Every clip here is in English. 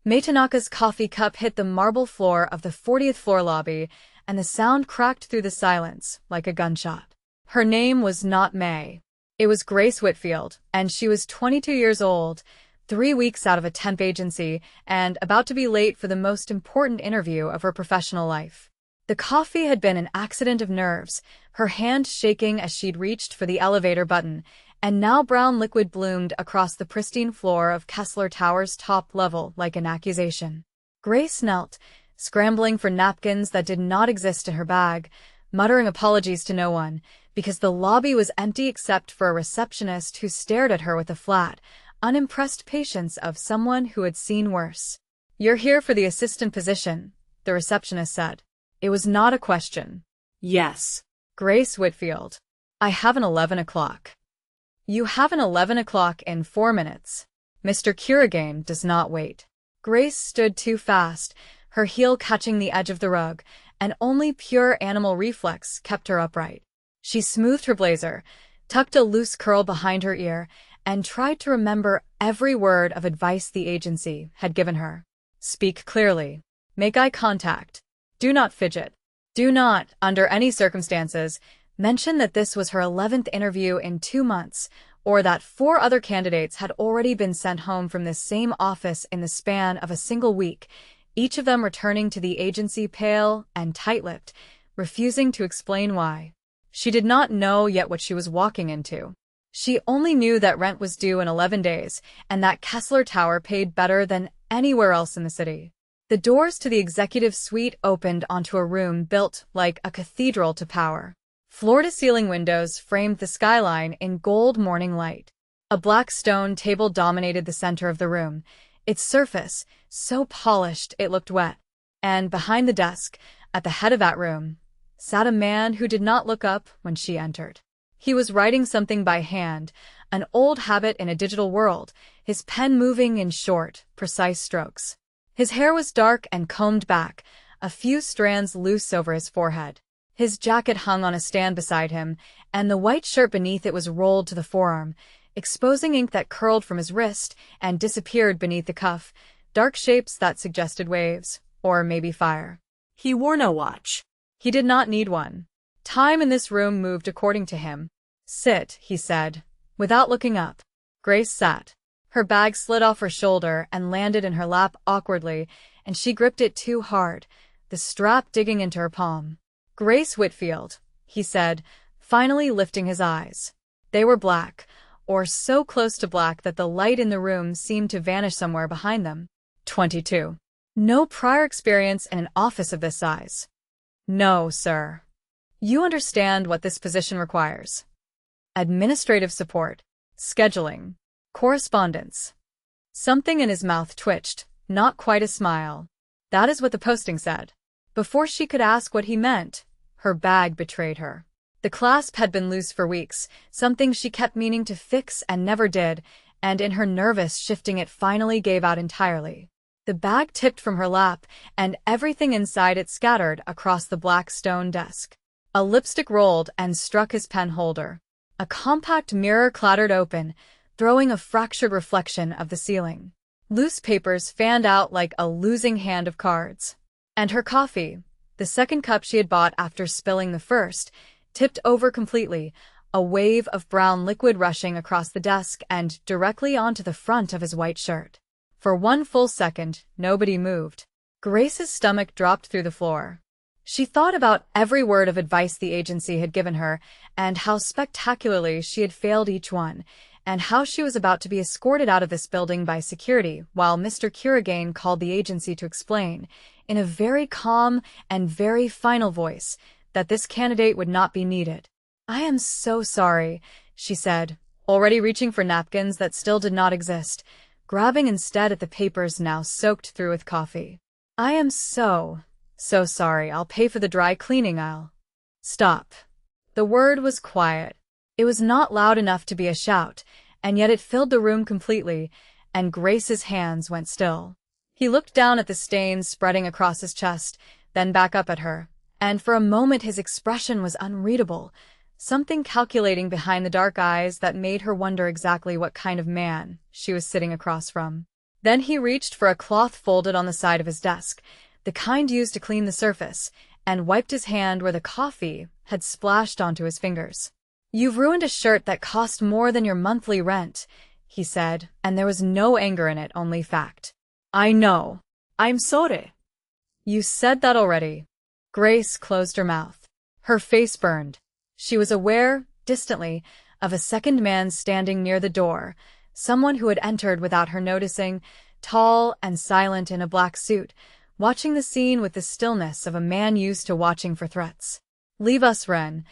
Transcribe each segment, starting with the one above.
Tanaka's coffee cup hit the marble floor of the 40th floor lobby, and the sound cracked through the silence like a gunshot. Her name was not May. It was Grace Whitfield, and she was 22 years old, 3 weeks out of a temp agency, and about to be late for the most important interview of her professional life. The coffee had been an accident of nerves, her hand shaking as she'd reached for the elevator button, and now brown liquid bloomed across the pristine floor of Kessler Tower's top level like an accusation. Grace knelt, scrambling for napkins that did not exist in her bag, muttering apologies to no one, because the lobby was empty except for a receptionist who stared at her with the flat, unimpressed patience of someone who had seen worse. "You're here for the assistant position," the receptionist said. It was not a question. Yes. Grace Whitfield. I have an 11 o'clock. You have an 11 o'clock in 4 minutes. Mr. Kurigane does not wait. Grace stood too fast, her heel catching the edge of the rug, and only pure animal reflex kept her upright. She smoothed her blazer, tucked a loose curl behind her ear, and tried to remember every word of advice the agency had given her. Speak clearly. Make eye contact. Do not fidget. Do not, under any circumstances, mention that this was her 11th interview in 2 months, or that 4 other candidates had already been sent home from this same office in the span of a single week, each of them returning to the agency pale and tight-lipped, refusing to explain why. She did not know yet what she was walking into. She only knew that rent was due in 11 days, and that Kessler Tower paid better than anywhere else in the city. The doors to the executive suite opened onto a room built like a cathedral to power. Floor-to-ceiling windows framed the skyline in gold morning light. A black stone table dominated the center of the room, its surface so polished it looked wet. And behind the desk, at the head of that room, sat a man who did not look up when she entered. He was writing something by hand, an old habit in a digital world, his pen moving in short, precise strokes. His hair was dark and combed back, a few strands loose over his forehead. His jacket hung on a stand beside him, and the white shirt beneath it was rolled to the forearm, exposing ink that curled from his wrist and disappeared beneath the cuff, dark shapes that suggested waves, or maybe fire. He wore no watch. He did not need one. Time in this room moved according to him. Sit, he said, without looking up. Grace sat. Her bag slid off her shoulder and landed in her lap awkwardly, and she gripped it too hard, the strap digging into her palm. Grace Whitfield, he said, finally lifting his eyes. They were black, or so close to black that the light in the room seemed to vanish somewhere behind them. 22. No prior experience in an office of this size. No, sir. You understand what this position requires. Administrative support, scheduling, correspondence. Something in his mouth twitched, not quite a smile. That is what the posting said. Before she could ask what he meant, her bag betrayed her. The clasp had been loose for weeks, something she kept meaning to fix and never did, and in her nervous shifting it finally gave out entirely. The bag tipped from her lap, and everything inside it scattered across the black stone desk. A lipstick rolled and struck his pen holder. A compact mirror clattered open, throwing a fractured reflection of the ceiling. Loose papers fanned out like a losing hand of cards. And her coffee, the second cup she had bought after spilling the first, tipped over completely, a wave of brown liquid rushing across the desk and directly onto the front of his white shirt. For 1 full second, nobody moved. Grace's stomach dropped through the floor. She thought about every word of advice the agency had given her, and how spectacularly she had failed each one, and how she was about to be escorted out of this building by security while Mr. Kurigane called the agency to explain, in a very calm and very final voice, that this candidate would not be needed. I am so sorry, she said, already reaching for napkins that still did not exist, grabbing instead at the papers now soaked through with coffee. I am so sorry. I'll pay for the dry cleaning. Stop. The word was quiet. It was not loud enough to be a shout, and yet it filled the room completely, and Grace's hands went still. He looked down at the stains spreading across his chest, then back up at her, and for a moment his expression was unreadable, something calculating behind the dark eyes that made her wonder exactly what kind of man she was sitting across from. Then he reached for a cloth folded on the side of his desk, the kind used to clean the surface, and wiped his hand where the coffee had splashed onto his fingers. "You've ruined a shirt that cost more than your monthly rent," he said, and there was no anger in it, only fact. "I know. I'm sorry." You said that already." Grace closed her mouth. Her face burned. She was aware, distantly, of a second man standing near the door, someone who had entered without her noticing, tall and silent in a black suit, watching the scene with the stillness of a man used to watching for threats. "Leave us, Ren,"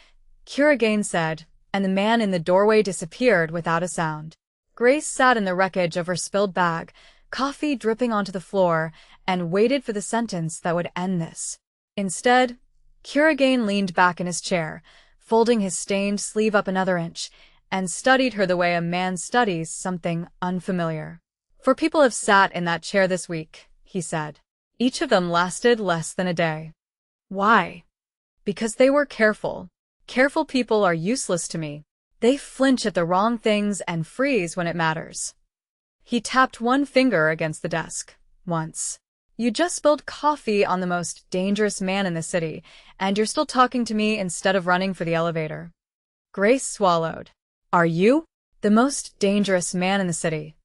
Kuragain said, and the man in the doorway disappeared without a sound. Grace sat in the wreckage of her spilled bag, coffee dripping onto the floor, and waited for the sentence that would end this. Instead, Kuragain leaned back in his chair, folding his stained sleeve up another inch, and studied her the way a man studies something unfamiliar. "4 people have sat in that chair this week," he said. "Each of them lasted less than a day." "Why?" "Because they were careful. Careful people are useless to me. They flinch at the wrong things and freeze when it matters." He tapped one finger against the desk. "Once. You just spilled coffee on the most dangerous man in the city, and you're still talking to me instead of running for the elevator." Grace swallowed. "Are you? The most dangerous man in the city?"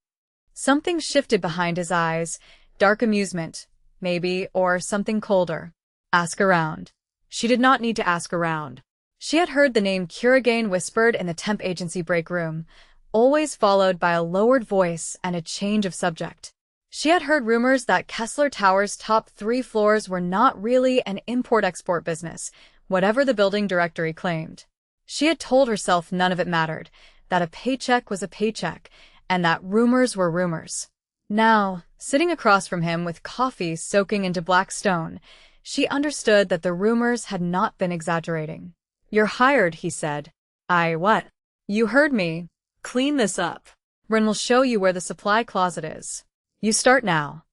Something shifted behind his eyes, dark amusement, maybe, or something colder. "Ask around." She did not need to ask around. She had heard the name Kuragain whispered in the temp agency break room, always followed by a lowered voice and a change of subject. She had heard rumors that Kessler Tower's top 3 floors were not really an import-export business, whatever the building directory claimed. She had told herself none of it mattered, that a paycheck was a paycheck, and that rumors were rumors. Now, sitting across from him with coffee soaking into black stone, she understood that the rumors had not been exaggerating. "You're hired," he said. What?" "You heard me. Clean this up." Ren will show you where the supply closet is. You start now."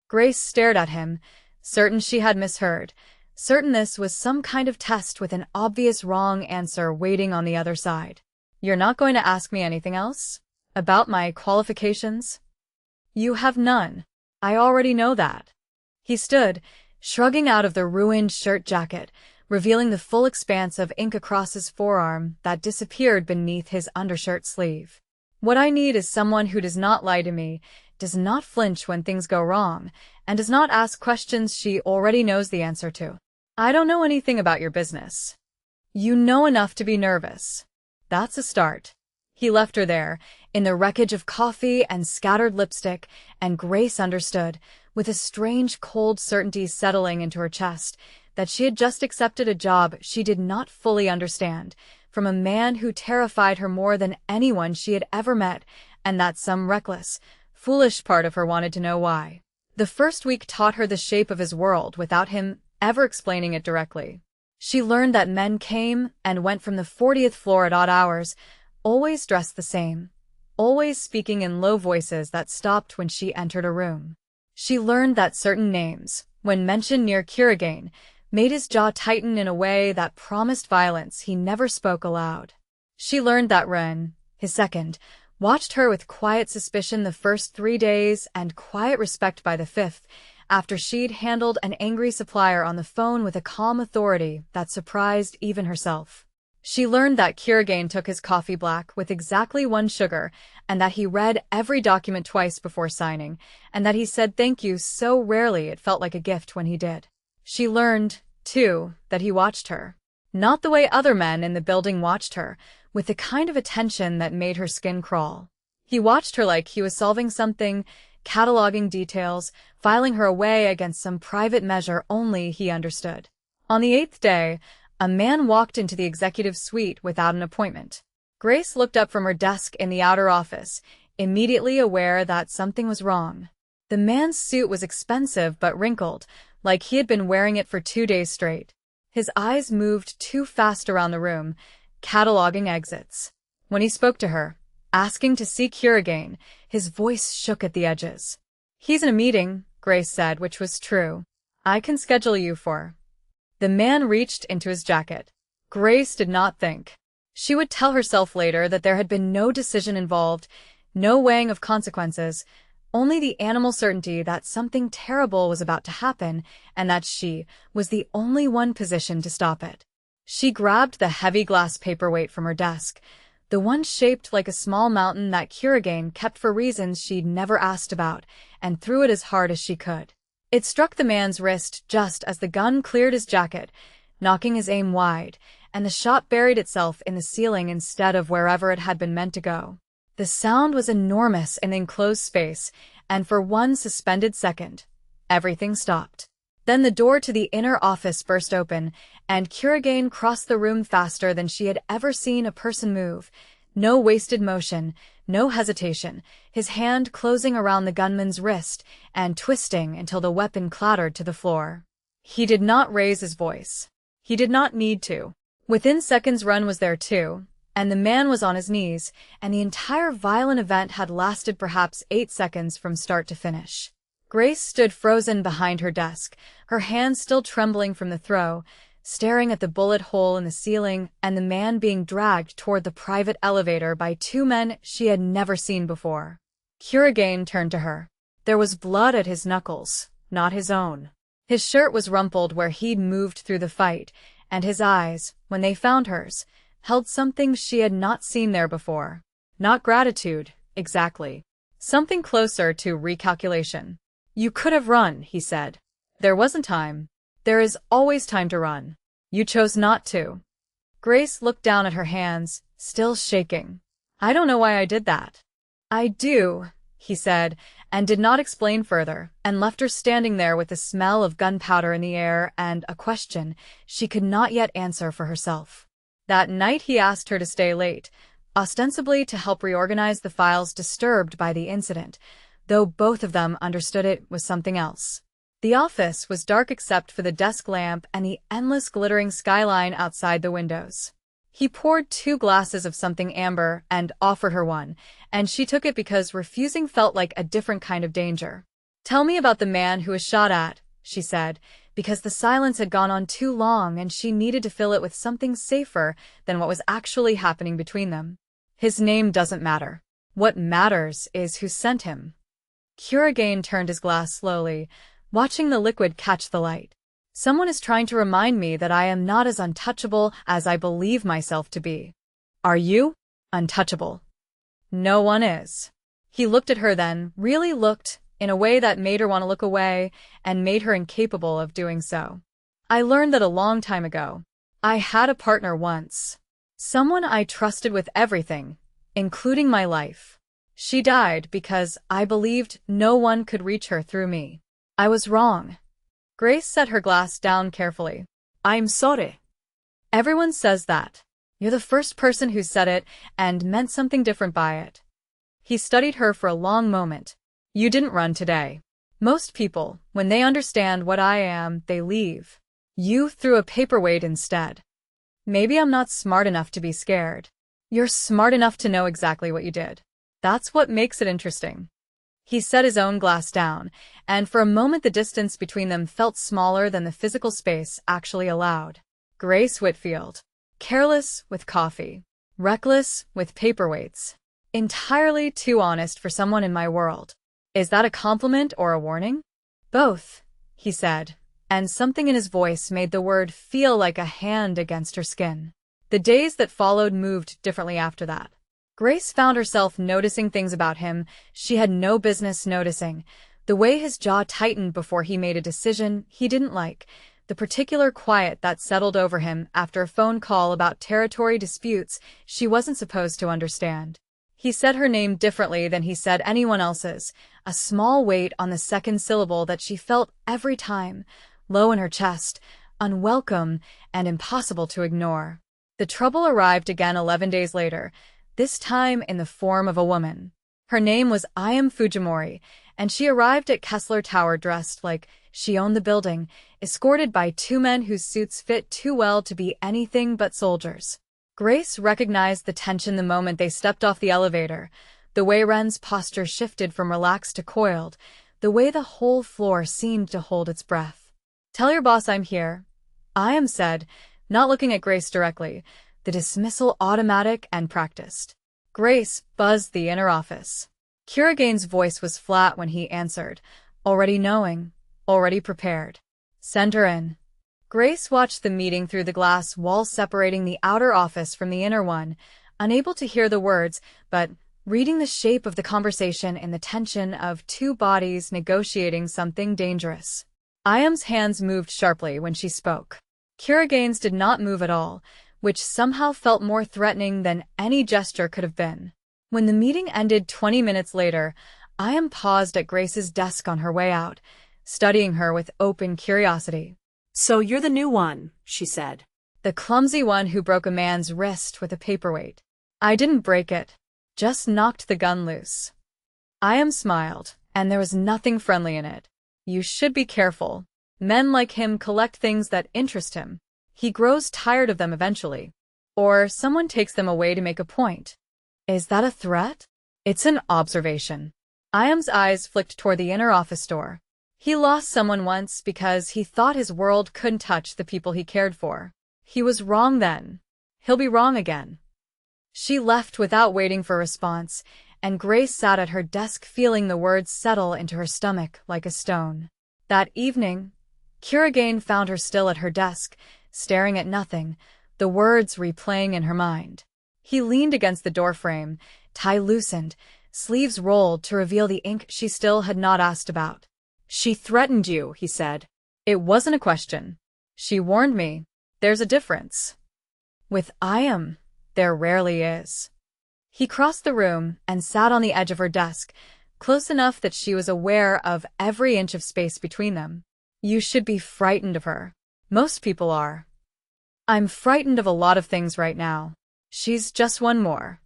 Grace stared at him, certain she had misheard, certain this was some kind of test with an obvious wrong answer waiting on the other side. "You're not going to ask me anything else? About my qualifications?" "You have none. I already know that." He stood, shrugging out of the ruined shirt jacket, revealing the full expanse of ink across his forearm that disappeared beneath his undershirt sleeve. "What I need is someone who does not lie to me, does not flinch when things go wrong, and does not ask questions she already knows the answer to. I don't know anything about your business. You know enough to be nervous. That's a start." He left her there, in the wreckage of coffee and scattered lipstick, and Grace understood, with a strange cold certainty settling into her chest, that she had just accepted a job she did not fully understand, from a man who terrified her more than anyone she had ever met, and that some reckless, foolish part of her wanted to know why. The first week taught her the shape of his world without him ever explaining it directly. She learned that men came and went from the 40th floor at odd hours, always dressed the same, always speaking in low voices that stopped when she entered a room. She learned that certain names, when mentioned near Kuragain, made his jaw tighten in a way that promised violence he never spoke aloud. She learned that Ren, his second, watched her with quiet suspicion the first 3 days and quiet respect by the 5th, after she'd handled an angry supplier on the phone with a calm authority that surprised even herself. She learned that Kuragain took his coffee black with exactly 1 sugar, and that he read every document twice before signing, and that he said thank you so rarely it felt like a gift when he did. She learned, too, that he watched her. Not the way other men in the building watched her, with the kind of attention that made her skin crawl. He watched her like he was solving something, cataloging details, filing her away against some private measure only he understood. On the 8th day, a man walked into the executive suite without an appointment. Grace looked up from her desk in the outer office, immediately aware that something was wrong. The man's suit was expensive but wrinkled, like he had been wearing it for 2 days straight. His eyes moved too fast around the room, cataloging exits. When he spoke to her, asking to see Kuragain, his voice shook at the edges. "He's in a meeting," Grace said, which was true. "I can schedule you for." The man reached into his jacket. Grace did not think. She would tell herself later that there had been no decision involved, no weighing of consequences, only the animal certainty that something terrible was about to happen and that she was the only one positioned to stop it. She grabbed the heavy glass paperweight from her desk, the one shaped like a small mountain that Kurogane kept for reasons she'd never asked about, and threw it as hard as she could. It struck the man's wrist just as the gun cleared his jacket, knocking his aim wide, and the shot buried itself in the ceiling instead of wherever it had been meant to go. The sound was enormous in the enclosed space, and for one suspended second, everything stopped. Then the door to the inner office burst open, and Kurogane crossed the room faster than she had ever seen a person move. No wasted motion, no hesitation, his hand closing around the gunman's wrist and twisting until the weapon clattered to the floor. He did not raise his voice. He did not need to. Within seconds, Run was there too, and the man was on his knees, and the entire violent event had lasted perhaps 8 seconds from start to finish. Grace stood frozen behind her desk, her hands still trembling from the throw, staring at the bullet hole in the ceiling and the man being dragged toward the private elevator by 2 men she had never seen before. Kurogane turned to her. There was blood at his knuckles, not his own. His shirt was rumpled where he'd moved through the fight, and his eyes, when they found hers, held something she had not seen there before. Not gratitude, exactly. Something closer to recalculation. "You could have run," he said. "There wasn't time. There is always time to run. You chose not to." Grace looked down at her hands, still shaking. "I don't know why I did that." "I do," he said, and did not explain further, and left her standing there with the smell of gunpowder in the air and a question she could not yet answer for herself. That night he asked her to stay late, ostensibly to help reorganize the files disturbed by the incident, though both of them understood it was something else. The office was dark except for the desk lamp and the endless glittering skyline outside the windows. He poured 2 glasses of something amber and offered her one, and she took it because refusing felt like a different kind of danger. "Tell me about the man who was shot at," she said, because the silence had gone on too long and she needed to fill it with something safer than what was actually happening between them. "His name doesn't matter. What matters is who sent him." Kurogane turned his glass slowly, watching the liquid catch the light. "Someone is trying to remind me that I am not as untouchable as I believe myself to be." "Are you untouchable?" "No one is." He looked at her then, really looked, in a way that made her want to look away and made her incapable of doing so. "I learned that a long time ago. I had a partner once. Someone I trusted with everything, including my life. She died because I believed no one could reach her through me. I was wrong." Grace set her glass down carefully. "I'm sorry." "Everyone says that. You're the first person who said it and meant something different by it." He studied her for a long moment. "You didn't run today. Most people, when they understand what I am, they leave. You threw a paperweight instead. Maybe I'm not smart enough to be scared. You're smart enough to know exactly what you did. That's what makes it interesting." He set his own glass down, and for a moment the distance between them felt smaller than the physical space actually allowed. Grace Whitfield. Careless with coffee. Reckless with paperweights. Entirely too honest for someone in my world. Is that a compliment or a warning? "Both," he said, and something in his voice made the word feel like a hand against her skin. The days that followed moved differently after that. Grace found herself noticing things about him she had no business noticing, the way his jaw tightened before he made a decision he didn't like, the particular quiet that settled over him after a phone call about territory disputes she wasn't supposed to understand. He said her name differently than he said anyone else's, a small weight on the second syllable that she felt every time, low in her chest, unwelcome and impossible to ignore. The trouble arrived again 11 days later, this time in the form of a woman. Her name was I.M. Fujimori, and she arrived at Kessler Tower dressed like she owned the building, escorted by 2 men whose suits fit too well to be anything but soldiers. Grace recognized the tension the moment they stepped off the elevator, the way Ren's posture shifted from relaxed to coiled, the way the whole floor seemed to hold its breath. "Tell your boss I'm here," I.M. said, not looking at Grace directly, the dismissal automatic and practiced. Grace buzzed the inner office. Kuragane's voice was flat when he answered, already knowing, already prepared. Send her in. Grace watched the meeting through the glass wall separating the outer office from the inner one, unable to hear the words, but reading the shape of the conversation in the tension of two bodies negotiating something dangerous. Ayam's hands moved sharply when she spoke. Kuragane's did not move at all, which somehow felt more threatening than any gesture could have been. When the meeting ended 20 minutes later, Ayam paused at Grace's desk on her way out, studying her with open curiosity. So you're the new one, she said. The clumsy one who broke a man's wrist with a paperweight. I didn't break it, just knocked the gun loose. Ayam smiled, and there was nothing friendly in it. You should be careful. Men like him collect things that interest him. He grows tired of them eventually. Or someone takes them away to make a point. Is that a threat? It's an observation. Ayam's eyes flicked toward the inner office door. He lost someone once because he thought his world couldn't touch the people he cared for. He was wrong then. He'll be wrong again. She left without waiting for a response, and Grace sat at her desk feeling the words settle into her stomach like a stone. That evening, Kuragane found her still at her desk, staring at nothing, the words replaying in her mind. He leaned against the doorframe, tie loosened, sleeves rolled to reveal the ink she still had not asked about. She threatened you, he said. It wasn't a question. She warned me. There's a difference. With Ayam, there rarely is. He crossed the room and sat on the edge of her desk, close enough that she was aware of every inch of space between them. You should be frightened of her. Most people are. I'm frightened of a lot of things right now. She's just one more.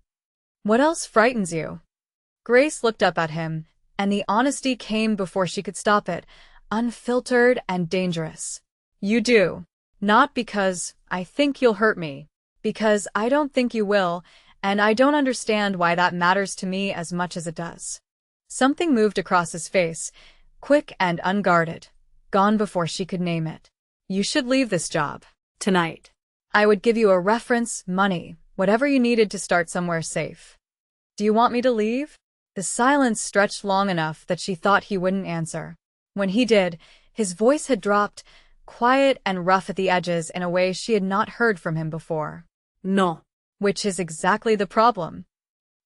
What else frightens you? Grace looked up at him, and the honesty came before she could stop it, unfiltered and dangerous. You do. Not because I think you'll hurt me. Because I don't think you will, and I don't understand why that matters to me as much as it does. Something moved across his face, quick and unguarded, gone before she could name it. You should leave this job. Tonight. I would give you a reference, money, whatever you needed to start somewhere safe. Do you want me to leave? The silence stretched long enough that she thought he wouldn't answer. When he did, his voice had dropped, quiet and rough at the edges in a way she had not heard from him before. No. Which is exactly the problem.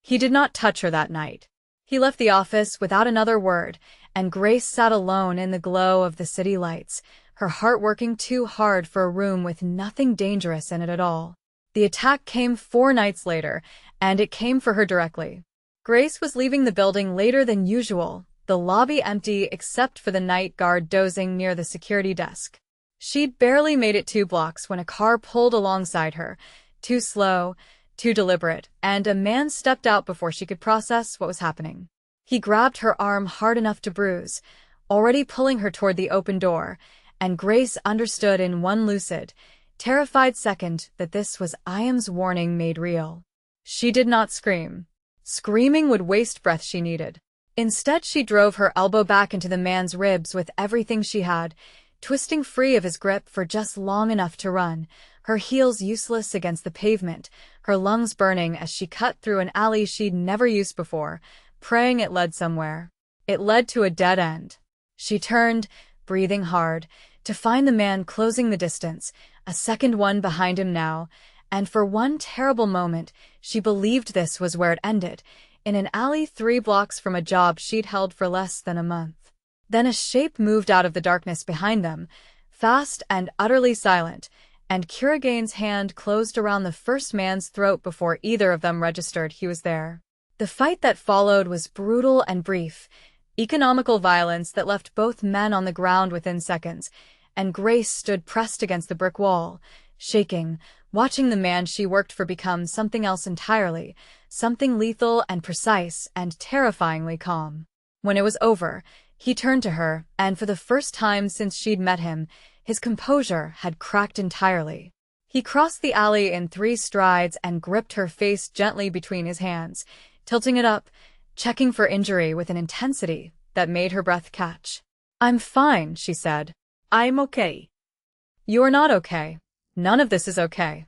He did not touch her that night. He left the office without another word, and Grace sat alone in the glow of the city lights, her heart working too hard for a room with nothing dangerous in it at all. The attack came 4 nights later, and it came for her directly. Grace was leaving the building later than usual, the lobby empty except for the night guard dozing near the security desk. She'd barely made it 2 blocks when a car pulled alongside her, too slow, too deliberate, and a man stepped out before she could process what was happening. He grabbed her arm hard enough to bruise, already pulling her toward the open door, and Grace understood in one lucid, terrified second that this was Ayam's warning made real. She did not scream. Screaming would waste breath she needed. Instead, she drove her elbow back into the man's ribs with everything she had, twisting free of his grip for just long enough to run, her heels useless against the pavement, her lungs burning as she cut through an alley she'd never used before, praying it led somewhere. It led to a dead end. She turned, breathing hard, to find the man closing the distance, a second one behind him now, and for one terrible moment, she believed this was where it ended, in an alley 3 blocks from a job she'd held for less than a month. Then a shape moved out of the darkness behind them, fast and utterly silent, and Kuragane's hand closed around the first man's throat before either of them registered he was there. The fight that followed was brutal and brief, economical violence that left both men on the ground within seconds, and Grace stood pressed against the brick wall, shaking, watching the man she worked for become something else entirely, something lethal and precise and terrifyingly calm. When it was over, he turned to her, and for the first time since she'd met him, his composure had cracked entirely. He crossed the alley in 3 strides and gripped her face gently between his hands, tilting it up, checking for injury with an intensity that made her breath catch. I'm fine, she said. I'm okay. You're not okay. None of this is okay.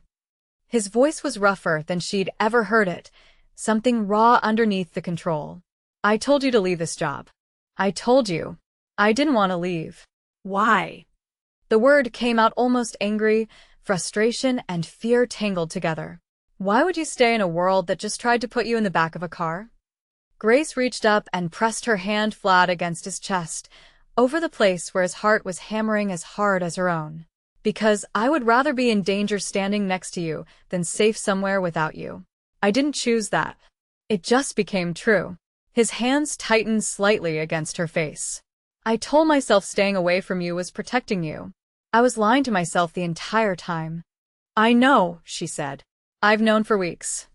His voice was rougher than she'd ever heard it, something raw underneath the control. I told you to leave this job. I told you. I didn't want to leave. Why? The word came out almost angry, frustration and fear tangled together. Why would you stay in a world that just tried to put you in the back of a car? Grace reached up and pressed her hand flat against his chest, over the place where his heart was hammering as hard as her own. Because I would rather be in danger standing next to you than safe somewhere without you. I didn't choose that. It just became true. His hands tightened slightly against her face. I told myself staying away from you was protecting you. I was lying to myself the entire time. I know, she said. I've known for weeks.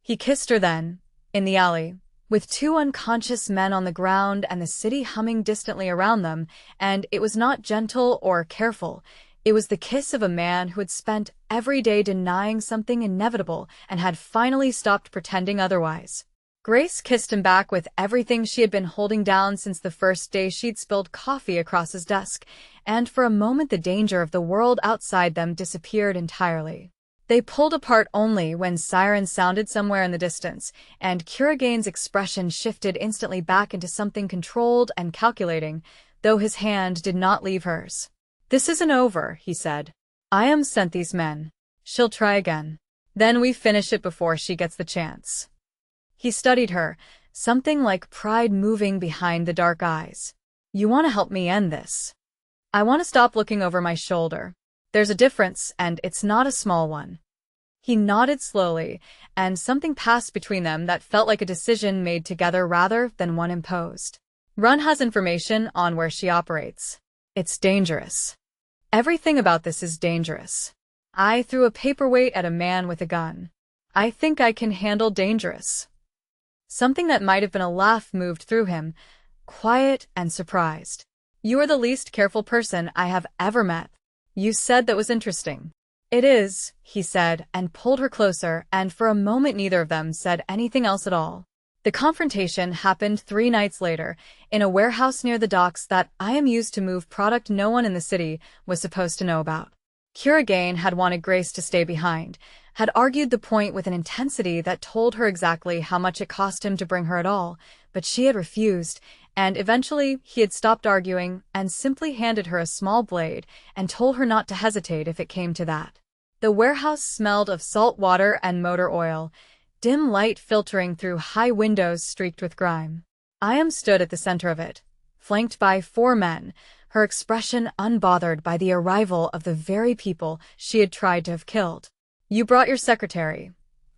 He kissed her then, in the alley, with two unconscious men on the ground and the city humming distantly around them, and it was not gentle or careful. It was the kiss of a man who had spent every day denying something inevitable and had finally stopped pretending otherwise. Grace kissed him back with everything she had been holding down since the first day she'd spilled coffee across his desk, and for a moment the danger of the world outside them disappeared entirely. They pulled apart only when sirens sounded somewhere in the distance, and Kuragane's expression shifted instantly back into something controlled and calculating, though his hand did not leave hers. This isn't over, he said. I am sent these men. She'll try again. Then we finish it before she gets the chance. He studied her, something like pride moving behind the dark eyes. You want to help me end this? I want to stop looking over my shoulder. There's a difference, and it's not a small one. He nodded slowly, and something passed between them that felt like a decision made together rather than one imposed. Run has information on where she operates. It's dangerous. Everything about this is dangerous. I threw a paperweight at a man with a gun. I think I can handle dangerous. Something that might have been a laugh moved through him, quiet and surprised. You are the least careful person I have ever met. You said that was interesting. It is, he said, and pulled her closer, and for a moment neither of them said anything else at all. The confrontation happened 3 nights later, in a warehouse near the docks that IM used to move product no one in the city was supposed to know about. Kuragane had wanted Grace to stay behind, had argued the point with an intensity that told her exactly how much it cost him to bring her at all, but she had refused, and eventually he had stopped arguing and simply handed her a small blade and told her not to hesitate if it came to that. The warehouse smelled of salt water and motor oil, dim light filtering through high windows streaked with grime. IM stood at the center of it, flanked by 4 men, her expression unbothered by the arrival of the very people she had tried to have killed. You brought your secretary,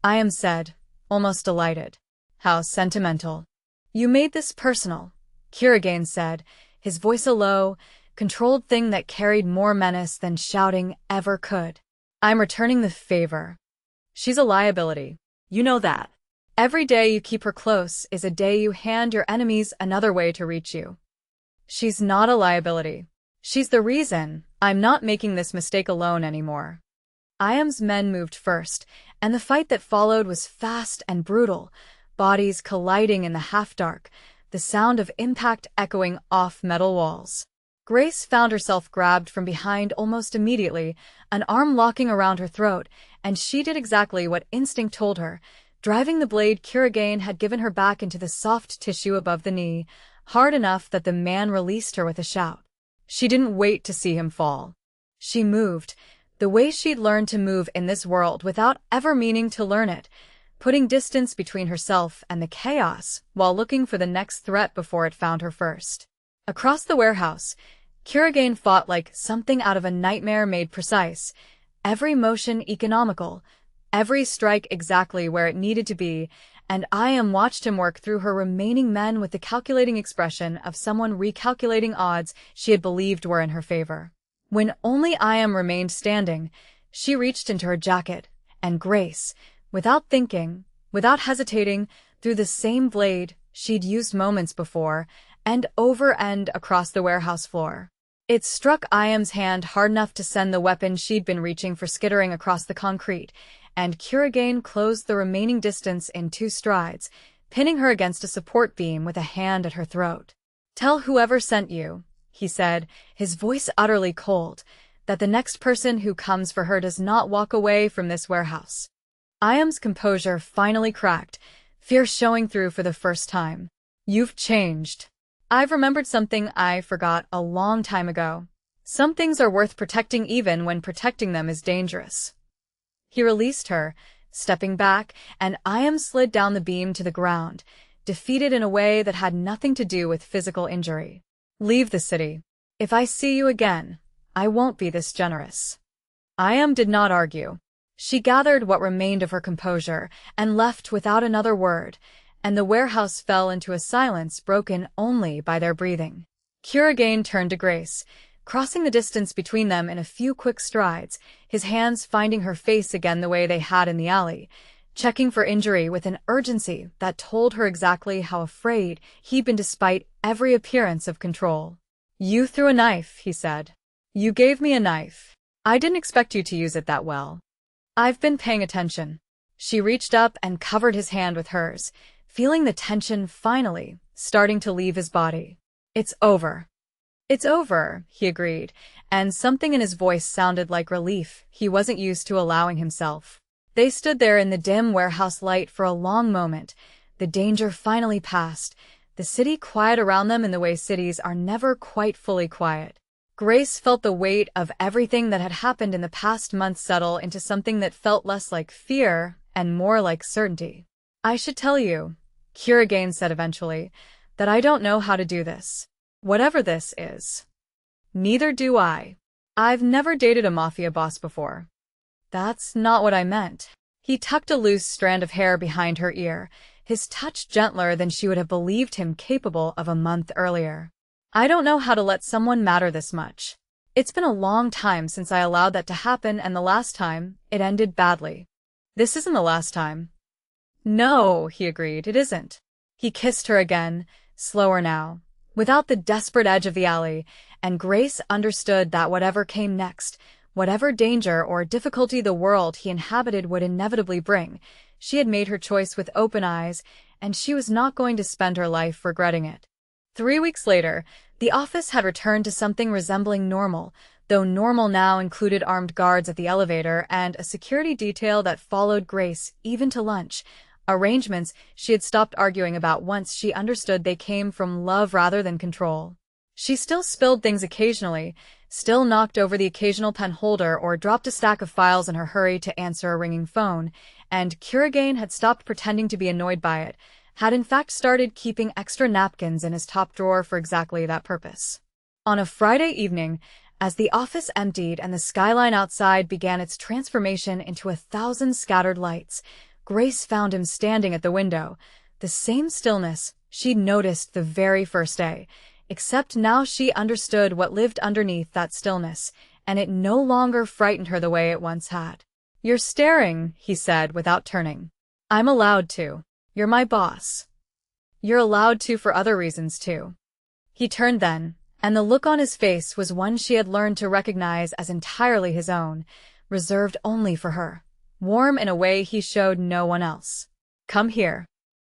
IM said, almost delighted. How sentimental. You made this personal, Kuragane said, his voice a low, controlled thing that carried more menace than shouting ever could. I'm returning the favor. She's a liability. You know that. Every day you keep her close is a day you hand your enemies another way to reach you. She's not a liability. She's the reason I'm not making this mistake alone anymore. IM's men moved first, and the fight that followed was fast and brutal, bodies colliding in the half-dark, the sound of impact echoing off metal walls. Grace found herself grabbed from behind almost immediately, an arm locking around her throat, and she did exactly what instinct told her, driving the blade Kuragane had given her back into the soft tissue above the knee, hard enough that the man released her with a shout. She didn't wait to see him fall. She moved, the way she'd learned to move in this world without ever meaning to learn it, putting distance between herself and the chaos while looking for the next threat before it found her first. Across the warehouse, Kuragane fought like something out of a nightmare made precise, every motion economical, every strike exactly where it needed to be, and IM watched him work through her remaining men with the calculating expression of someone recalculating odds she had believed were in her favor. When only IM remained standing, she reached into her jacket, and Grace, without thinking, without hesitating, threw the same blade she'd used moments before, and over and across the warehouse floor. It struck IM's hand hard enough to send the weapon she'd been reaching for skittering across the concrete, and Kuragane closed the remaining distance in 2 strides, pinning her against a support beam with a hand at her throat. Tell whoever sent you, he said, his voice utterly cold, that the next person who comes for her does not walk away from this warehouse. IM's composure finally cracked, fear showing through for the first time. You've changed. I've remembered something I forgot a long time ago. Some things are worth protecting even when protecting them is dangerous. He released her, stepping back, and Iam slid down the beam to the ground, defeated in a way that had nothing to do with physical injury. Leave the city. If I see you again, I won't be this generous. Iam did not argue. She gathered what remained of her composure and left without another word, and the warehouse fell into a silence broken only by their breathing. Kuragain turned to Grace, crossing the distance between them in a few quick strides, his hands finding her face again the way they had in the alley, checking for injury with an urgency that told her exactly how afraid he'd been despite every appearance of control. You threw a knife, he said. You gave me a knife. I didn't expect you to use it that well. I've been paying attention. She reached up and covered his hand with hers, feeling the tension finally starting to leave his body. It's over. It's over, he agreed, and something in his voice sounded like relief he wasn't used to allowing himself. They stood there in the dim warehouse light for a long moment, the danger finally past, the city quiet around them in the way cities are never quite fully quiet. Grace felt the weight of everything that had happened in the past month settle into something that felt less like fear and more like certainty. I should tell you, Kuragain said eventually, that I don't know how to do this. Whatever this is. Neither do I. I've never dated a mafia boss before. That's not what I meant. He tucked a loose strand of hair behind her ear, his touch gentler than she would have believed him capable of a month earlier. I don't know how to let someone matter this much. It's been a long time since I allowed that to happen, and the last time, it ended badly. This isn't the last time. No, he agreed, it isn't. He kissed her again, slower now, without the desperate edge of the alley, and Grace understood that whatever came next, whatever danger or difficulty the world he inhabited would inevitably bring, she had made her choice with open eyes, and she was not going to spend her life regretting it. 3 weeks later, the office had returned to something resembling normal, though normal now included armed guards at the elevator and a security detail that followed Grace even to lunch, arrangements she had stopped arguing about once she understood they came from love rather than control. She still spilled things occasionally, still knocked over the occasional pen holder or dropped a stack of files in her hurry to answer a ringing phone, and Kuragain had stopped pretending to be annoyed by it, had in fact started keeping extra napkins in his top drawer for exactly that purpose. On a Friday evening, as the office emptied and the skyline outside began its transformation into 1,000 scattered lights, Grace found him standing at the window, the same stillness she'd noticed the very first day, except now she understood what lived underneath that stillness, and it no longer frightened her the way it once had. You're staring, he said without turning. I'm allowed to. You're my boss. You're allowed to for other reasons too. He turned then, and the look on his face was one she had learned to recognize as entirely his own, reserved only for her, warm in a way he showed no one else. Come here.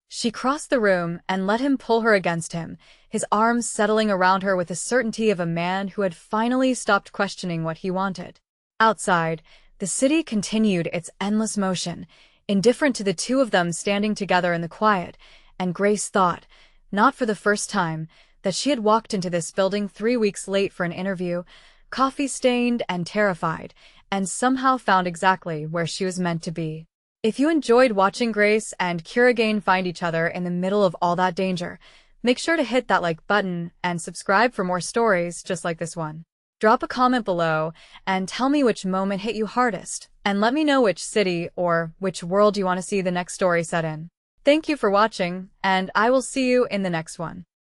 She crossed the room and let him pull her against him, his arms settling around her with the certainty of a man who had finally stopped questioning what he wanted. Outside, the city continued its endless motion, indifferent to the two of them standing together in the quiet, and Grace thought, not for the first time, that she had walked into this building 3 weeks late for an interview, coffee-stained and terrified, and somehow found exactly where she was meant to be. If you enjoyed watching Grace and Kuragain find each other in the middle of all that danger, make sure to hit that like button and subscribe for more stories just like this one. Drop a comment below and tell me which moment hit you hardest, and let me know which city or which world you want to see the next story set in. Thank you for watching, and I will see you in the next one.